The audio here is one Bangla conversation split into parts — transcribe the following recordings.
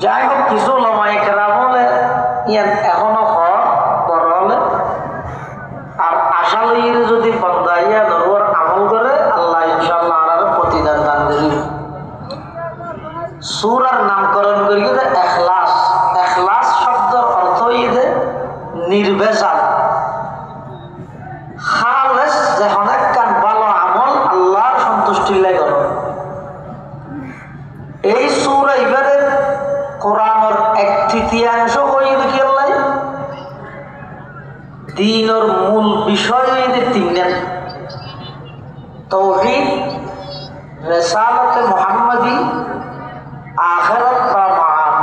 যাই হোক, কিছু ওলামায়ে কেরাম হলে এখনো বড় হলে আর আশা লইয়ে যদি বন্দাইয়া নরওয়ার আমল করে আল্লাহ ইনশাআল্লাহ আর প্রতিদান দান দিবেন। সূরার নামকরণ করিয়ে দেয় ইখলাস। ইখলাস শব্দের অর্থ হইয়ে নির্ভেজাল, খালেস, যখন একখান ভালো আমল আল্লাহর সন্তুষ্টির লাগে করো। এই সূরা ইবারের কোরআনের 1/3 হইয়ে দেখি আল্লাহ দ্বীনের মূল বিষয় হইয়ে তিনজন: তাওহীদ, রিসালাতে মুহাম্মাদি, আখিরাত বা মাআদ।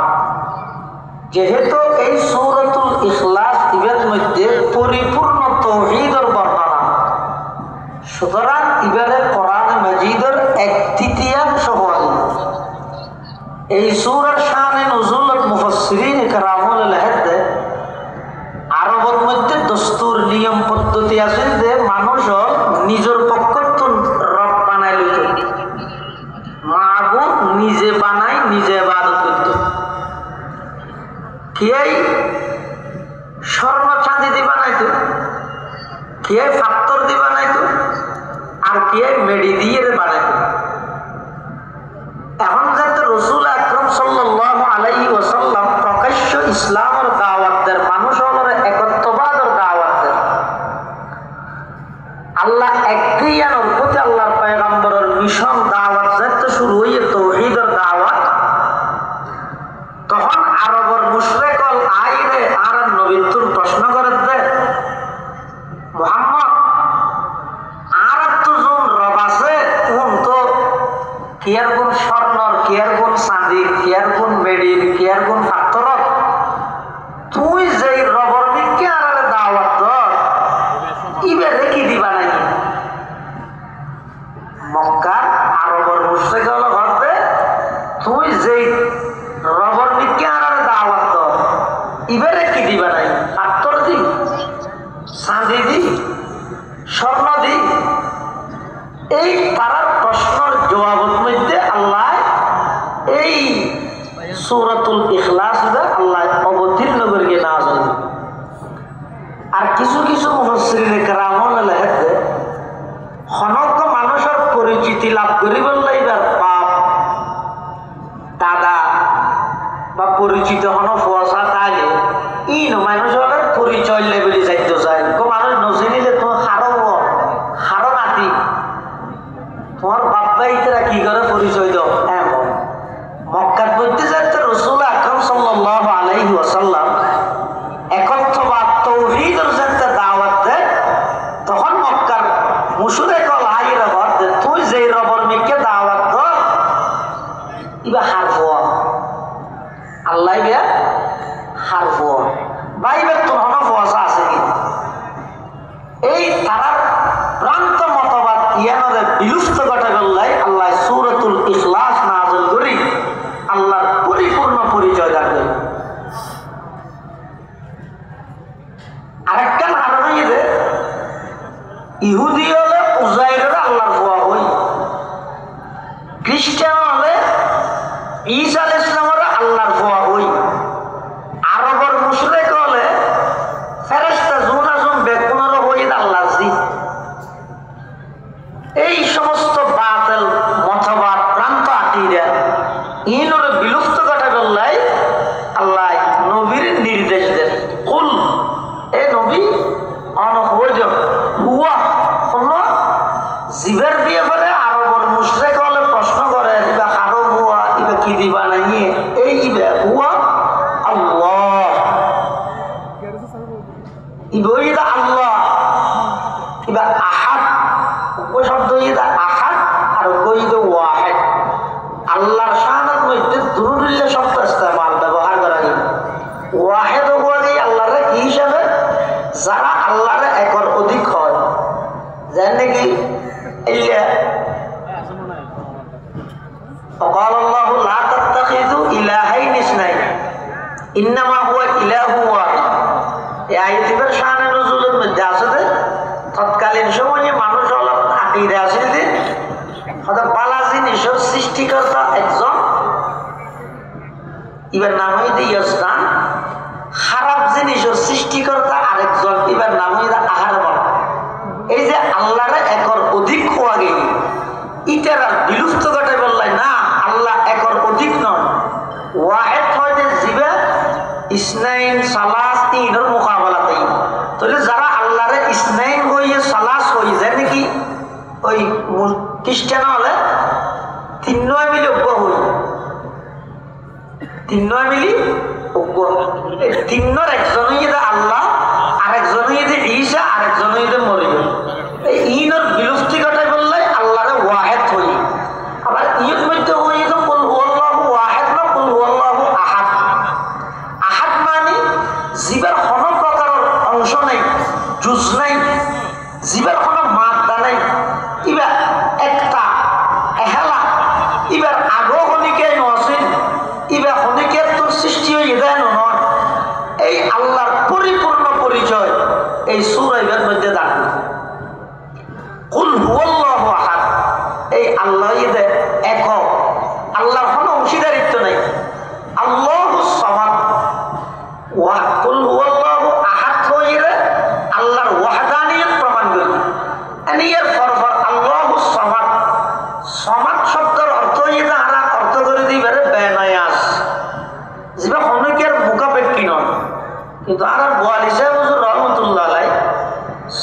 যেহেতু এই সূরাতুল ইখলাস ইবের মধ্যে পরিপূর্ণ তাওহীদের বর্ণনা, সুতরাং ইবারে কোরআন মাজিদের 1/3 হয়। এই সূরার শানে নুজুলত মুফাসসিরিন কেরামুল লাহাদে আরবের মধ্যে দস্তুর নিয়ম পদ্ধতি আছে যে মানুষ নিজের পক্ষত রব বানাই লইত, মাহবুব নিজে বানাই নিজে ইবাদত করত। কে স্বর্ণ চাঁদি দিয়ে বানাইতো, কে পাথর দিয়ে বানাইতো, আর কে মেডি দিয়ে বানাইতো। এখন যাতে রাসূল আকরাম সাল্লাল্লাহু আলাইহি ওয়াসাল্লাম প্রকাশ্য ইসলামের দাওয়াত দেন, মানুষ হলোর একত্ববাদের দাওয়াত দেন। আল্লাহ একটিয়ানোর প্রতি আল্লাহর পয়গম্বরের মিশন দাওয়াত যাতে শুরু হইয়ে তাওহীদের দাওয়াত, তখন আরবের মুশরিকল আইরে আর নবীতুর প্রশ্ন করে দে, মুহাম্মদ আর তো জন রব আছে, কোন তো কিয়ার কোন স্বর্ণর, কিয়ার কোন চাঁদির, কিয়ার কোন মেডির, কিয়ার কোন পাথরত, তুই যেই রবর দিকে আর দাওয়াত দর ইবেরে কি দিবা নাই? মক্কার আরবের মুশরিকল ঘরতে তুই যেই রবর দিকে আর দাওয়াত দর ইবেরে কি দিবা নাই? পাথর দি, চাঁদি দি, স্বর্ণ দি। এই তারার প্রশ্নের জবাবের মধ্যে আল্লাহ এই সূরাতুল ইখলাস আল্লাহ অবতীর্ণ করে নাযিল। আর কিছু কিছু মুফাসসিরিন কেরামুল লাহাদে হনক মানুষের পরিচিতি লাভ করিবার লাইবার বাপ দাদা বা পরিচিত হন ফসা থাকে ইন মানুষের পরিচয় লেবেলি যাইতে চায়। মানুষ নচিনিলে তোমার হারো নাতি, তোমার বাপ্পাইতেরা কি করে পরিচয় দাও। এমন মক্কার মধ্যে যাতে রাসূল আকরাম সাল্লাল্লাহু আলাইহি ওয়াসাল্লাম একত্ববাদ তাওহীদের যাতে দাওয়াত দেয়, তখন মক্কার মুশরিকল আইরা বলতে তুই যেই রবর মিকে দাওয়াত দাও ইবা হারফুয়া আল্লাহ ইবা হারফুয়া বাইবেল তো হন ফসা আছে কি। এই তারার প্রান্ত মতবাদ ইয়ানরে বিলুপ্ত ঘটে গেল্লাই আল্লাহ সূরাতুল ইখলাস নাযিল করি আল্লাহর পরিপূর্ণ পরিচয় দেন। আরেকটা কারণ হইছে ইহুদি হলে উজাইরের আল্লাহর ফুয়া হই, খ্রিস্টান হলে ঈসা আলাইহিস সালামের আল্লাহর ফুয়া হই, আরবের মুশরিক হলে ফেরেশতা জুনাজুম বেকুনর হই আল্লাহর জি। এই সমস্ত বাতিল মতবাদ প্রান্ত আকিরা ইনর বিলুপ্ত ঘটে গেল্লাই আল্লাহ নবীর নির্দেশ দেন, কুল এ নবী অনহজ হুয়া হলো জিবের দিয়ে বলে আরবের মুশরিক হলে প্রশ্ন করে ইবা কারো হুয়া ইবা কি দিবা নাই, এই ইবা হুয়া আল্লাহ, ইবা আল্লাহ, ইবা আহাদ, ওই শব্দ ইদা আহাদ আর গইদ ওয়াহিদ। আল্লাহর শানের মধ্যে দুরুল্লাহ শব্দ ইস্তেমাল ব্যবহার করা যায়। ওয়াহিদ ওয়াহি আল্লাহর কি হিসাবে যারা আল্লাহর একর অধিক হয়, জানেন নাকি ইল্লা وقال الله لا تتخذوا إلهين اثنين إنما هو إله واحد। এই আয়াতের শানে নজুলের মধ্যে আছে তৎকালীন সময়ে মানুষ হলো আকীদা আছে যে হয়তো বালা জিনিসের সৃষ্টিকর্তা একজন, ইবার নাম হইতে ইয়াজদান। খারাপ জিনিসের সৃষ্টিকর্তা আরেকজন, ইবার নাম হইতে আহার বলা। এই যে আল্লাহরে একর অধিক হওয়া গেলি ইটার আর বিলুপ্ত ঘটে বললাই না, আল্লাহ একর অধিক নয়। ওয়াহেদ হয় যে জিবে ইসনাইন সালাস তিনের মোকাবেলাতেই। তাহলে যারা আল্লাহরে ইসনাইন হইয়ে সালাস হয়ে যায় নাকি ওই খ্রিস্টান হলে তিন নয় মিলি অজ্ঞ হই, তিন নয় মিলি অজ্ঞ। তিনর একজন হইতে আল্লাহ, আরেকজন হইতে ঈসা, আরেকজন হইতে মরিয়ম। এই ইনর বিলুপ্তি ঘটাই বললে আল্লাহরে ওয়াহেদ হই। আবার ইয়ের মধ্যে হয়ে তো কুল হুয়াল্লাহু ওয়াহেদ না কুল হুয়াল্লাহু আহাদ। আহাদ মানে জীবের কোনো প্রকারের অংশ নাই, জুজ নাই, জীবের কোনো মাত্রা নাই, ইবা একটা এহেলা, ইবার আগো হনিকে নছিল, ইবা হনিকে তোর সৃষ্টি হয়ে যায় নয়। এই আল্লাহর পরিপূর্ণ পরিচয় এই সূরা ইবার মধ্যে দাঁড়ানো। কুল হুয়াল্লাহু আহাদ, এই আল্লাহ ইদে একক, আল্লাহর কোনো অংশীদারিত্ব নাই। আল্লাহুস সামাদ, ওয়া কুল হুয়াল্লাহু আহাদ হইরে আল্লাহর ওয়াহদানিয়ত প্রমাণ করি। এর ফরফর আল্লাহুস সামাদ, সামাদ শব্দের অর্থ হইতে আর অর্থ করে দিবারে বেনায়াস, যেটা অনেকের মুখাপেক্ষী নয়। কিন্তু আর বোয়ালি সাহেব হুজুর রহমতুল্লাহ আলাই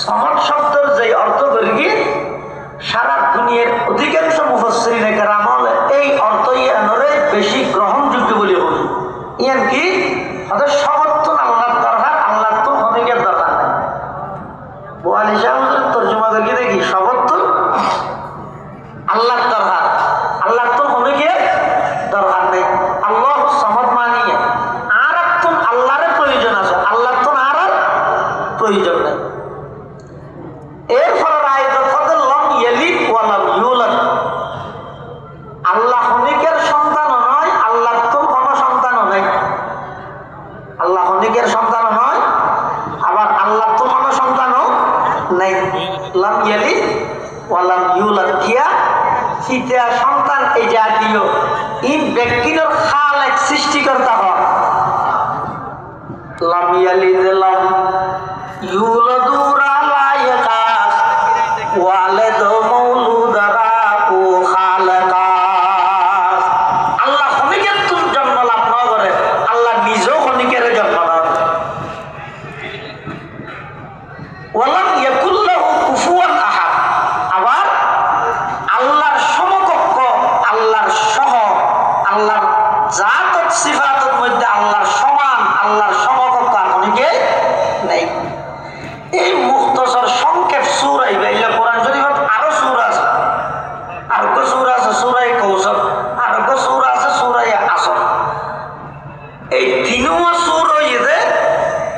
সামাদ শব্দের যে অর্থ করি কি সারা দুনিয়ার অধিকাংশ মুফাসসিরিনে কেরাম হলে এই অর্থ ইয়ানরে বেশি গ্রহণযোগ্য বলে বলি। ইয়ান কি তাদের সমর্থন আল্লাহর দরকার, আল্লাহর তো অনেকের দরকার নাই। বোয়ালি সাহেব হুজুর তর্জমা করি দেখি সমর্থন আল্লাহর দরকার, আল্লাহর তো অনেকের দরকার নেই। আল্লাহ সামাদ মানিয়ে আর একজন আল্লাহর প্রয়োজন আছে, আল্লাহর তো আর প্রয়োজন নেই। এর ফলে আয়াত ফাদাল লাম ইয়ালিদ ওয়া লাম ইউলাদ, আল্লাহ অনেকের সন্তানও নয়, আল্লাহর তো কোনো সন্তানও নাই। আল্লাহ অনেকের সন্তানও নয়, আবার আল্লাহর তো কোনো সন্তানও নাই। লাম ইয়ালিদ ওয়া লাম ইউলাদ কিয়া ফিতা সন্তান এই জাতীয় এই ব্যক্তির খালেক সৃষ্টিকর্তা হয়। লাম ইয়ালিদ লাম ইউলাদু লা ইয়াকাস ওয়ালিদ মাউলুদারা ও খালাকাস। আল্লাহ খনিকের তুম জন্ম লাভ না করে, আল্লাহ নিজেও খনিকের জন্ম লাভ। ওয়ালাম ইয়াকুল লাহু কুফুয়ান আহাদ, আবার আল্লাহর সমকক্ষ, আল্লাহর সহ, আল্লাহর জাত সিফাতের মধ্যে আল্লাহর সমান, আল্লাহর সমকক্ষ খনিকে নাই। এই মুখতসর সংক্ষেপ সূরা ইবাইলা কোরআন শরীফত আরো সূরা আছে, আরো সূরা আছে সূরা কৌসর, আরো সূরা আছে সূরা আসর। এই তিনও সূরা ইদে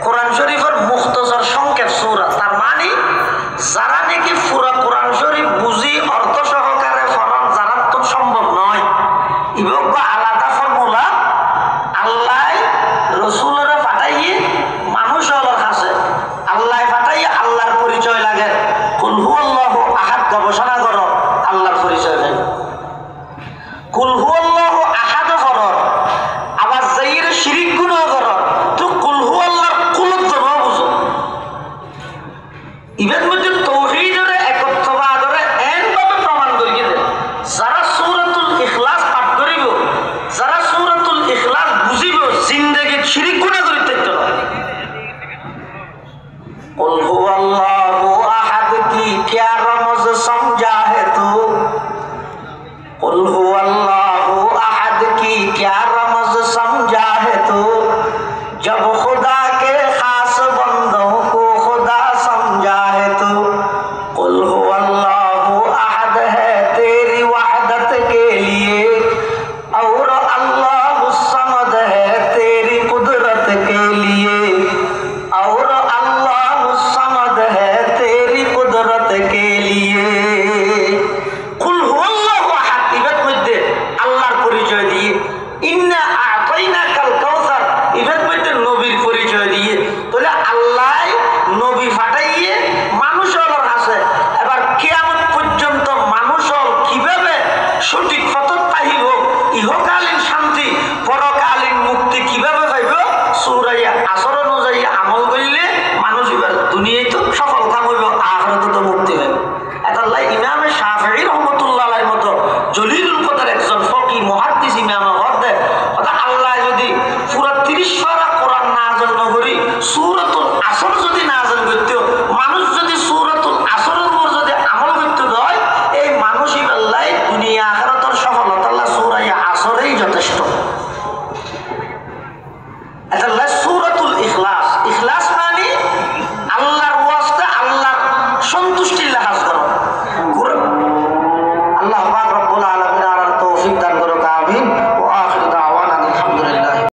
কোরআন শরীফের মুখতসর সংক্ষেপ সূরা। তার মানে যারা নাকি পুরা কোরআন শরীফ বুঝি অর্থ সহকারে ফরম যারা তো সম্ভব নয়, ইবক আলাদা ফর্মুলা আল্লাহ রসুলের পাঠাইয়ে মানুষ হলোর কাছে, আল্লাহ পাঠাইয়ে আল্লাহর পরিচয় লাগে। কুল হুয়াল্লাহু আহাদ গবেষণা করো, আল্লাহর পরিচয় নেই। কুল হুয়াল্লাহু আহাদ করো, আবার যাইয়ের শিরিক গুনাহ করো, তো কুল হুয়াল্লাহর কুলত জমা বুঝো। ইভেন মধ্যে তৌহিদের একত্ববাদরে এমনভাবে প্রমাণ করি দেয়, যারা সূরাতুল ইখলাস পাঠ করিব, যারা সূরাতুল ইখলাস বুঝিব, জিন্দেগীত শিরিক গুনাহ করি থাকতে না। কুল হুয়াল্লাহু আহাদ কি क्या रमज समझा है तू, कुल हुवल्लाहु अहद की क्या रमज समझा है तू, जब खुदा के खास बंदों को खुदा समझा है तू, कुल हुवल्लाहु अहद है तेरी वहदत के लिए और अल्लाहु समद है तेरी कुदरत के लिए और अल्लाहु समद है तेरी कुदरत के लिए। कुल हुवल्लाहु अहद ইবাদ মধ্যে আল্লাহর পরিচয় দিয়ে, ইন্না আ'তাইনাকাল কাউসার ইবাদ মধ্যে নবীর পরিচয় দিয়ে, তাহলে আল্লাহ নবী পাঠাইয়ে মানুষ হলোর আছে। এবার কিয়ামত পর্যন্ত মানুষ হল কিভাবে সঠিক পথত পাইব, ইহকালীন শান্তি পরকালীন মুক্তি মুক্তি কিভাবে পাইব সুরাইয়া আসর অনুযায়ী আমল করলে মানুষ এবার দুনিয়ায় তো সফল কাম হইব আখেরাতে তো মুক্তি পাইব এটা ইমান